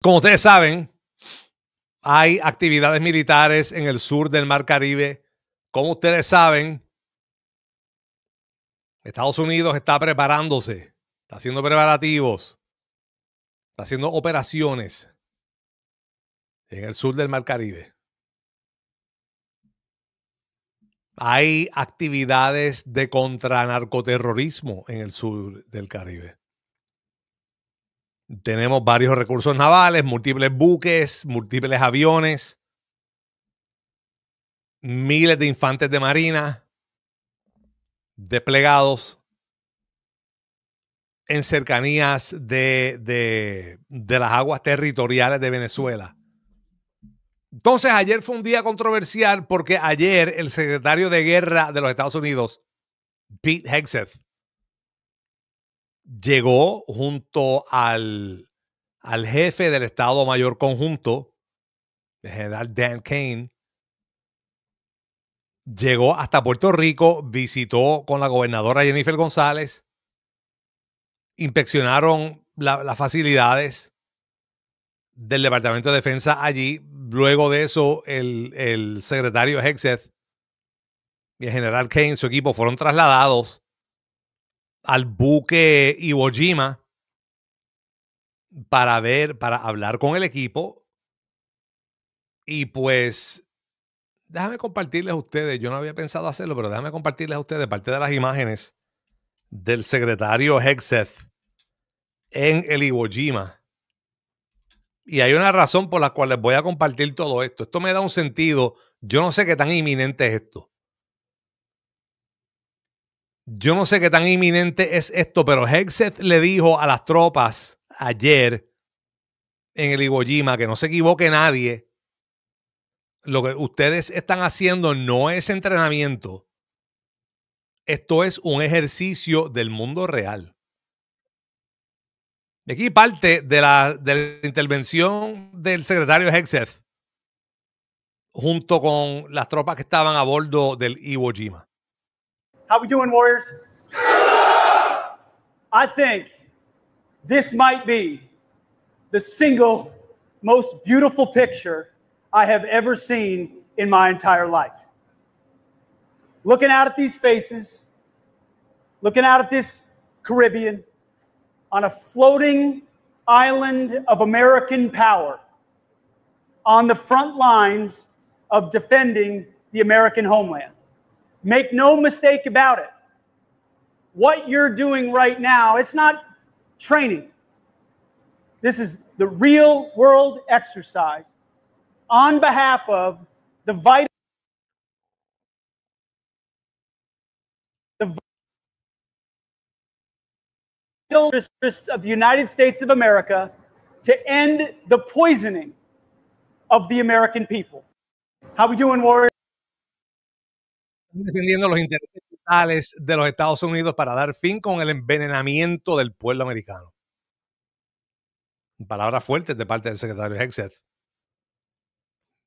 Como ustedes saben, hay actividades militares en el sur del Mar Caribe. Como ustedes saben, Estados Unidos está preparándose, está haciendo preparativos, está haciendo operaciones en el sur del Mar Caribe. Hay actividades de contranarcoterrorismo en el sur del Caribe. Tenemos varios recursos navales, múltiples buques, múltiples aviones, miles de infantes de marina desplegados en cercanías de las aguas territoriales de Venezuela. Entonces, ayer fue un día controversial porque ayer el secretario de Guerra de los Estados Unidos, Pete Hegseth, llegó junto al jefe del Estado Mayor Conjunto, el general Dan Kane, llegó hasta Puerto Rico, visitó con la gobernadora Jennifer González, inspeccionaron las facilidades del Departamento de Defensa allí. Luego de eso, el secretario Hegseth y el general Kane, su equipo, fueron trasladados al buque Iwo Jima para hablar con el equipo. Y pues, déjame compartirles a ustedes, yo no había pensado hacerlo, pero déjame compartirles a ustedes parte de las imágenes del secretario Hegseth en el Iwo Jima. Y hay una razón por la cual les voy a compartir todo esto. Esto me da un sentido. Yo no sé qué tan inminente es esto. Yo no sé qué tan inminente es esto, pero Hegseth le dijo a las tropas ayer en el Iwo Jima que no se equivoque nadie. Lo que ustedes están haciendo no es entrenamiento. Esto es un ejercicio del mundo real. De aquí parte de la intervención del secretario Hegseth junto con las tropas que estaban a bordo del Iwo Jima. How we doing, Warriors? I think this might be the single most beautiful picture I have ever seen in my entire life. Looking out at these faces, looking out at this Caribbean, on a floating island of American power, on the front lines of defending the American homeland. Make no mistake about it. What you're doing right now, it's not training. This is the real world exercise on behalf of the vital interests of the United States of America to end the poisoning of the American people. How we doing, Warriors? Defendiendo los intereses vitales de los Estados Unidos para dar fin con el envenenamiento del pueblo americano. Palabras fuertes de parte del secretario Hegseth.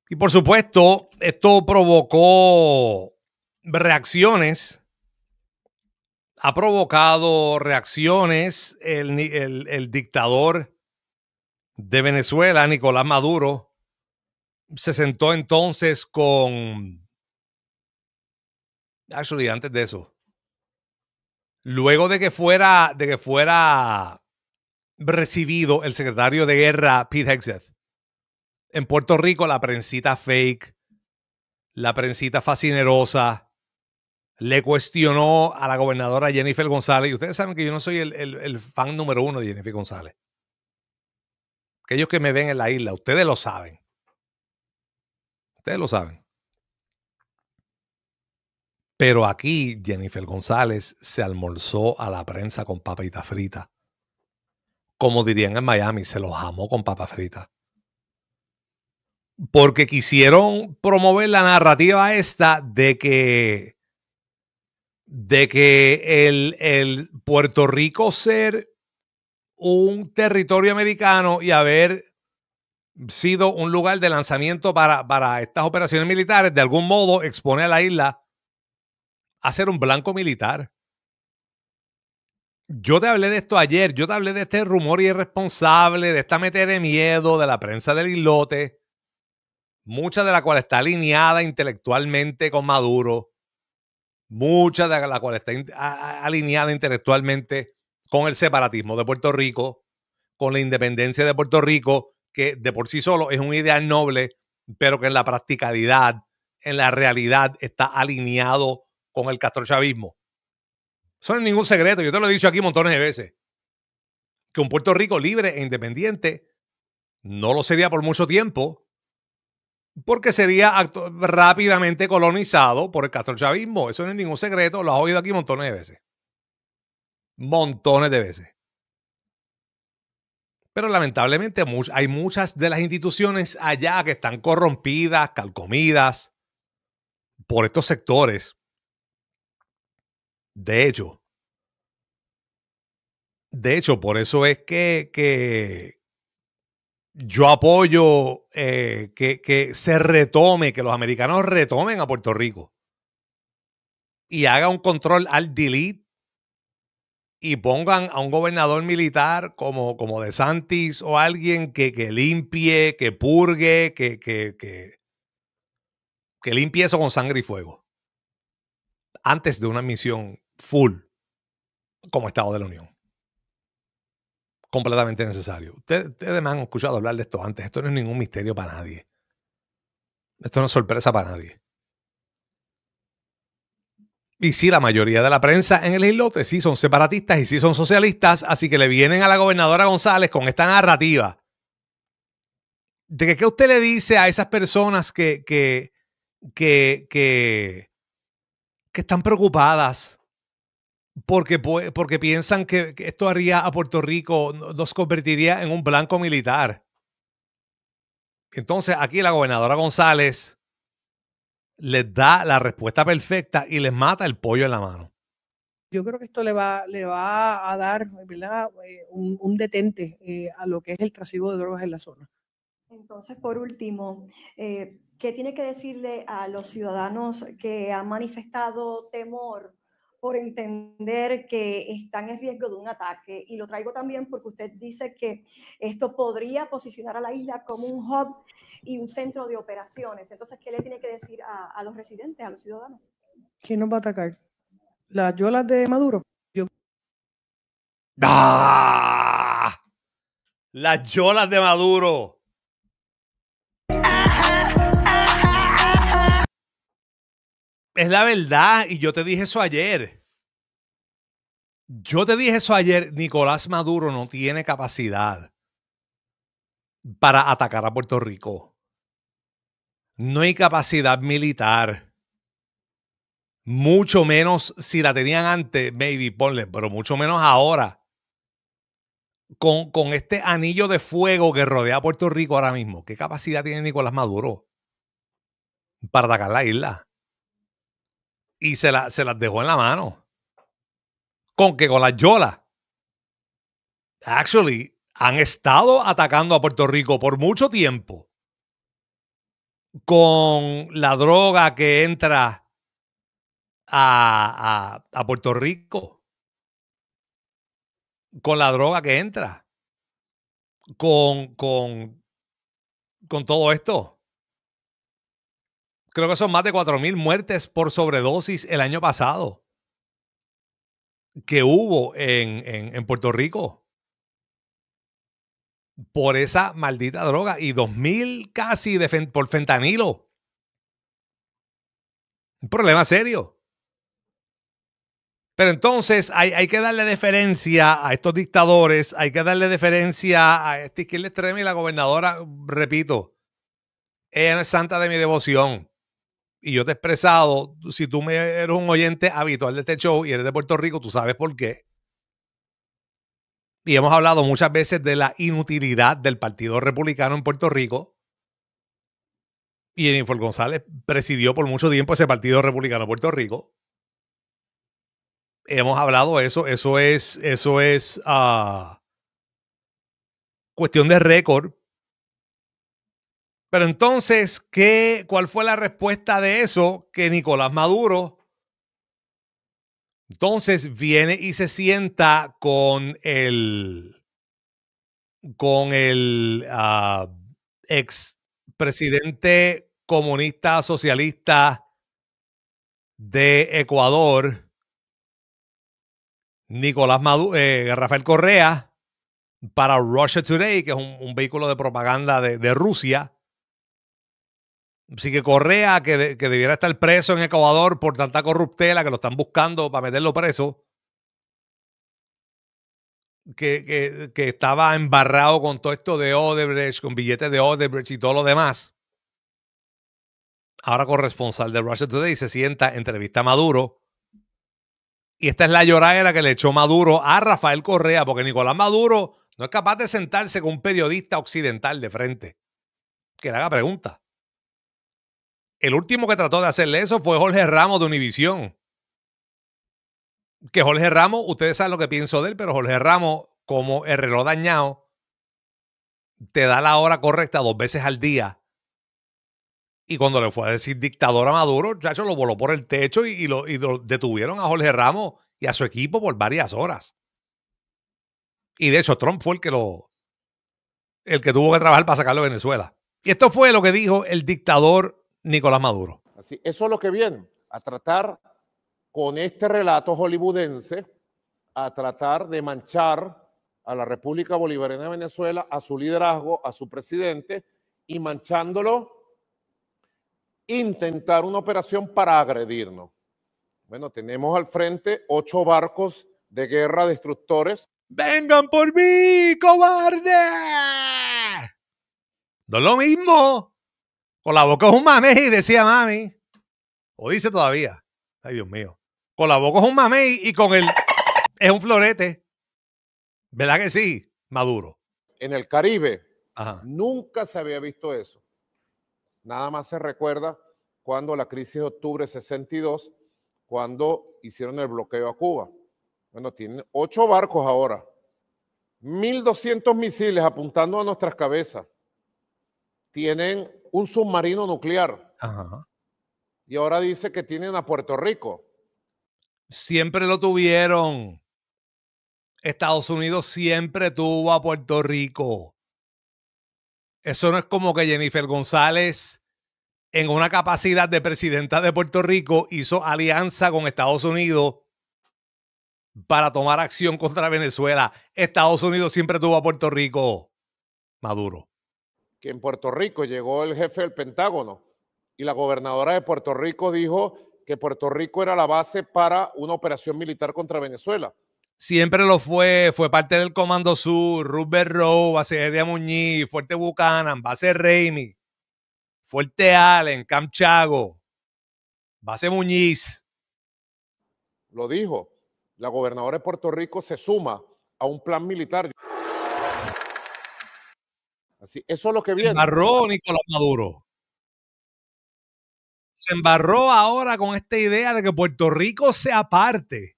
Y por supuesto, esto provocó reacciones. Ha provocado reacciones el dictador de Venezuela, Nicolás Maduro, se sentó entonces con... Antes de eso, luego de que fuera recibido el secretario de Guerra, Pete Hegseth, en Puerto Rico, la prensita fake, la prensita fascinerosa, le cuestionó a la gobernadora Jennifer González. Y ustedes saben que yo no soy el fan número uno de Jennifer González. Aquellos que me ven en la isla, ustedes lo saben. Ustedes lo saben. Pero aquí Jennifer González se almorzó a la prensa con papita frita. Como dirían en Miami, se los jamó con papa frita. Porque quisieron promover la narrativa esta de que el Puerto Rico ser un territorio americano y haber sido un lugar de lanzamiento para estas operaciones militares, de algún modo expone a la isla a ser un blanco militar. Yo te hablé de esto ayer, yo te hablé de este rumor irresponsable, de esta meter de miedo de la prensa del islote, mucha de la cual está alineada intelectualmente con Maduro, mucha de la cual está alineada intelectualmente con el separatismo de Puerto Rico, con la independencia de Puerto Rico, que de por sí solo es un ideal noble, pero que en la practicalidad, en la realidad, está alineado con el castrochavismo. Eso no es ningún secreto, yo te lo he dicho aquí montones de veces, que un Puerto Rico libre e independiente no lo sería por mucho tiempo, porque sería rápidamente colonizado por el castrochavismo. Eso no es ningún secreto, lo has oído aquí montones de veces. Montones de veces. Pero lamentablemente hay muchas de las instituciones allá que están corrompidas, calcomidas por estos sectores. De hecho, por eso es que yo apoyo que se retome, que los americanos retomen a Puerto Rico y haga un control al delete y pongan a un gobernador militar como DeSantis o alguien que limpie, que purgue, que limpie eso con sangre y fuego antes de una misión full como Estado de la Unión. Completamente necesario. Ustedes me han escuchado hablar de esto antes. Esto no es ningún misterio para nadie. Esto no es sorpresa para nadie. Y sí, la mayoría de la prensa en el islote sí son separatistas y sí son socialistas, así que le vienen a la gobernadora González con esta narrativa de que qué usted le dice a esas personas que están preocupadas porque piensan que esto haría a Puerto Rico, nos convertiría en un blanco militar. Entonces aquí la gobernadora González les da la respuesta perfecta y les mata el pollo en la mano. Yo creo que esto le va a dar, ¿verdad? Un detente a lo que es el trasiego de drogas en la zona. Entonces, por último, ¿qué tiene que decirle a los ciudadanos que han manifestado temor por entender que están en riesgo de un ataque? Y lo traigo también porque usted dice que esto podría posicionar a la isla como un hub y un centro de operaciones. Entonces, ¿qué le tiene que decir a los residentes, a los ciudadanos? ¿Quién nos va a atacar? ¿Las yolas de Maduro? ¡Ah! Las yolas de Maduro. Es la verdad, y yo te dije eso ayer. Nicolás Maduro no tiene capacidad para atacar a Puerto Rico. No hay capacidad militar. Mucho menos si la tenían antes, maybe, ponle, pero mucho menos ahora. Con este anillo de fuego que rodea a Puerto Rico ahora mismo. ¿Qué capacidad tiene Nicolás Maduro para atacar la isla? Y se las dejó en la mano. Con las yolas. Actually, han estado atacando a Puerto Rico por mucho tiempo. Con la droga que entra a Puerto Rico. Con la droga que entra. Con todo esto. Creo que son más de 4,000 muertes por sobredosis el año pasado que hubo en Puerto Rico por esa maldita droga y 2,000 casi por fentanilo. Un problema serio. Pero entonces hay que darle deferencia a estos dictadores, hay que darle deferencia a esta izquierda extrema y la gobernadora, repito, ella no es santa de mi devoción. Y yo te he expresado, si tú eres un oyente habitual de este show y eres de Puerto Rico, tú sabes por qué. Y hemos hablado muchas veces de la inutilidad del Partido Republicano en Puerto Rico. Y Jennifer González presidió por mucho tiempo ese Partido Republicano en Puerto Rico. Hemos hablado de eso. Eso es cuestión de récord. Pero entonces, ¿cuál fue la respuesta de eso? Que Nicolás Maduro Entonces viene y se sienta con el ex presidente comunista socialista de Ecuador, Rafael Correa, para Russia Today, que es un vehículo de propaganda de Rusia. Así que Correa, que debiera estar preso en Ecuador por tanta corruptela, que lo están buscando para meterlo preso, que estaba embarrado con todo esto de Odebrecht, con billetes de Odebrecht y todo lo demás. Ahora corresponsal de Russia Today, se sienta, entrevista a Maduro. Y esta es la lloradera que le echó Maduro a Rafael Correa, porque Nicolás Maduro no es capaz de sentarse con un periodista occidental de frente que le haga preguntas. El último que trató de hacerle eso fue Jorge Ramos de Univisión. Que Jorge Ramos, ustedes saben lo que pienso de él, pero Jorge Ramos, como el reloj dañado, te da la hora correcta 2 veces al día. Y cuando le fue a decir dictador a Maduro, chacho, lo voló por el techo y lo detuvieron a Jorge Ramos y a su equipo por varias horas. Y de hecho, Trump fue el que tuvo que trabajar para sacarlo de Venezuela. Y esto fue lo que dijo el dictador Nicolás Maduro. Así, eso es lo que viene, a tratar con este relato hollywoodense, a tratar de manchar a la República Bolivariana de Venezuela, a su liderazgo, a su presidente, y manchándolo, intentar una operación para agredirnos. Bueno, tenemos al frente 8 barcos de guerra destructores. ¡Vengan por mí, cobarde! No es lo mismo. Con la boca es un mamey, decía mami. O dice todavía. Ay, Dios mío. Con la boca es un mamey y con el es un florete. ¿Verdad que sí, Maduro? En el Caribe. Ajá. Nunca se había visto eso. Nada más se recuerda cuando la crisis de octubre 62, cuando hicieron el bloqueo a Cuba. Bueno, tienen 8 barcos ahora, 1.200 misiles apuntando a nuestras cabezas. Tienen un submarino nuclear. Ajá. Y ahora dice que tienen a Puerto Rico. Siempre lo tuvieron. Estados Unidos siempre tuvo a Puerto Rico. Eso no es como que Jennifer González, en una capacidad de presidenta de Puerto Rico, hizo alianza con Estados Unidos para tomar acción contra Venezuela. Estados Unidos siempre tuvo a Puerto Rico. Maduro. Que en Puerto Rico llegó el jefe del Pentágono y la gobernadora de Puerto Rico dijo que Puerto Rico era la base para una operación militar contra Venezuela. Siempre lo fue parte del Comando Sur, Rupert Rowe, Base Aérea Muñiz, Fuerte Buchanan, Base Raimi, Fuerte Allen, Camp Chago, Base Muñiz. Lo dijo. La gobernadora de Puerto Rico se suma a un plan militar. Así, eso es lo que viene. Se embarró Nicolás Maduro. Se embarró ahora con esta idea de que Puerto Rico sea parte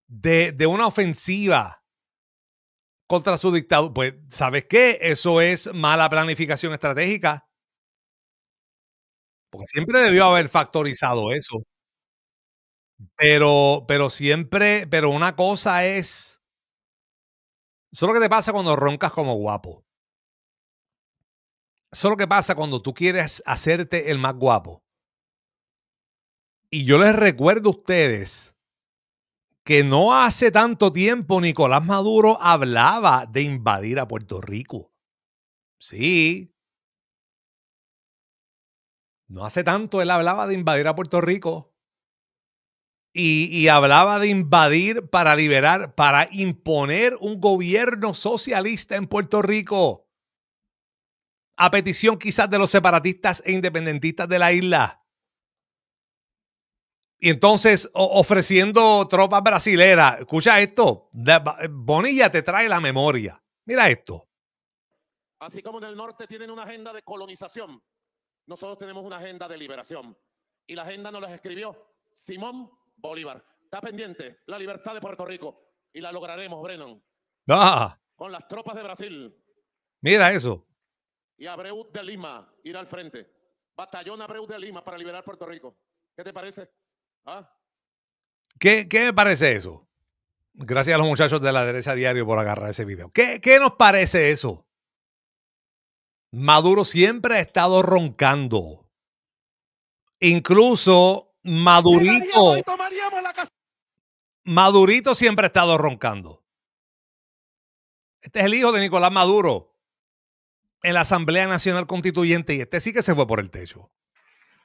de una ofensiva contra su dictadura. Pues, ¿sabes qué? Eso es mala planificación estratégica. Porque siempre debió haber factorizado eso. Pero una cosa es. Eso es lo que te pasa cuando roncas como guapo. Eso es lo que pasa cuando tú quieres hacerte el más guapo. Y yo les recuerdo a ustedes que no hace tanto tiempo Nicolás Maduro hablaba de invadir a Puerto Rico. Sí. No hace tanto él hablaba de invadir a Puerto Rico. Y hablaba de invadir para liberar, para imponer un gobierno socialista en Puerto Rico. A petición quizás de los separatistas e independentistas de la isla. Y entonces ofreciendo tropas brasileras. Escucha esto. Bonilla te trae la memoria. Mira esto. Así como en el norte tienen una agenda de colonización, nosotros tenemos una agenda de liberación. Y la agenda nos la escribió Simón Bolívar. Está pendiente la libertad de Puerto Rico. Y la lograremos, Brennan. Ah, Con las tropas de Brasil. mira eso. Y Abreu de Lima irá al frente. Batallón Abreu de Lima para liberar Puerto Rico. ¿Qué te parece? ¿Ah? ¿Qué me parece eso? Gracias a los muchachos de la derecha diario por agarrar ese video. ¿Qué nos parece eso? Maduro siempre ha estado roncando. Incluso Madurito. Madurito siempre ha estado roncando. Este es el hijo de Nicolás Maduro en la Asamblea Nacional Constituyente y este sí que se fue por el techo.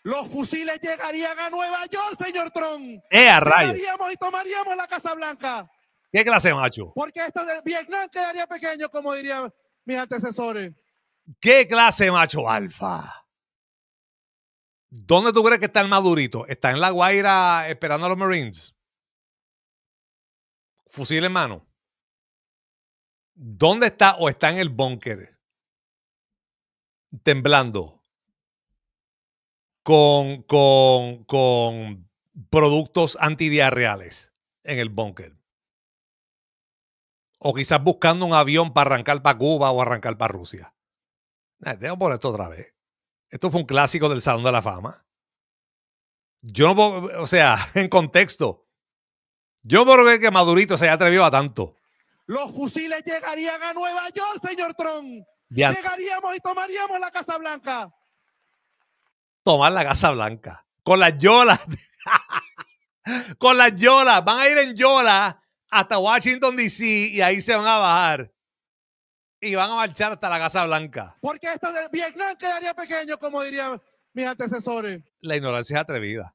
Los fusiles llegarían a Nueva York, señor Trump. A rayos! Llegaríamos y tomaríamos la Casa Blanca. ¿Qué clase, macho? Porque esto de Vietnam quedaría pequeño, como dirían mis antecesores. ¿Qué clase, macho alfa? ¿Dónde tú crees que está el Madurito? ¿Está en La Guaira esperando a los Marines? Fusil en mano. ¿Dónde está? ¿O está en el búnker? Temblando. Con productos antidiarreales en el búnker. O quizás buscando un avión para arrancar para Cuba o arrancar para Rusia. Tengo por esto otra vez. Esto fue un clásico del Salón de la Fama. Yo no puedo, o sea, en contexto. Yo no puedo creer que Madurito se haya atrevido a tanto. Los fusiles llegarían a Nueva York, señor Trump. Llegaríamos y tomaríamos la Casa Blanca. Tomar la Casa Blanca. Con las yolas. Con las yolas. Van a ir en yola hasta Washington, D.C. y ahí se van a bajar. Y van a marchar hasta la Casa Blanca. Porque esto de Vietnam quedaría pequeño, como dirían mis antecesores. La ignorancia es atrevida.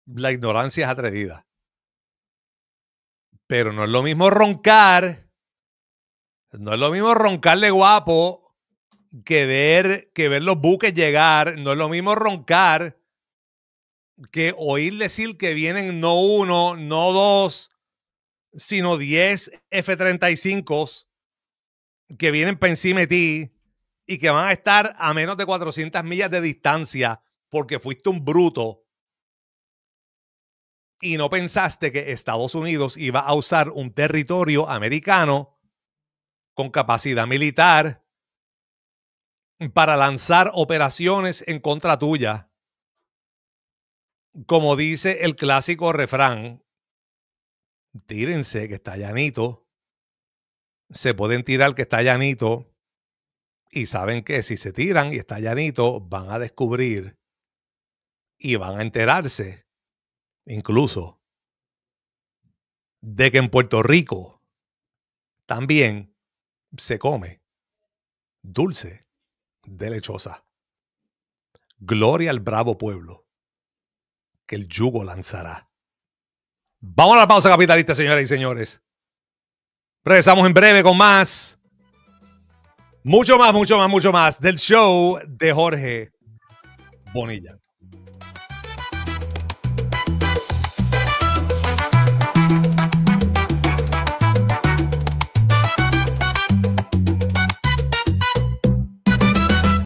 La ignorancia es atrevida. Pero no es lo mismo roncar. No es lo mismo roncarle guapo que ver los buques llegar. No es lo mismo roncar que oír decir que vienen no uno, no dos, sino 10 F-35s que vienen para encima de ti y que van a estar a menos de 400 millas de distancia porque fuiste un bruto y no pensaste que Estados Unidos iba a usar un territorio americano con capacidad militar para lanzar operaciones en contra tuya. Como dice el clásico refrán, tírense que está llanito. Se pueden tirar que está llanito. Y saben que si se tiran y está llanito, van a descubrir y van a enterarse, incluso, de que en Puerto Rico también se come dulce de lechosa. Gloria al bravo pueblo que el yugo lanzará. Vamos a la pausa capitalista, señoras y señores. Regresamos en breve con más. Mucho más del show de Jorge Bonilla.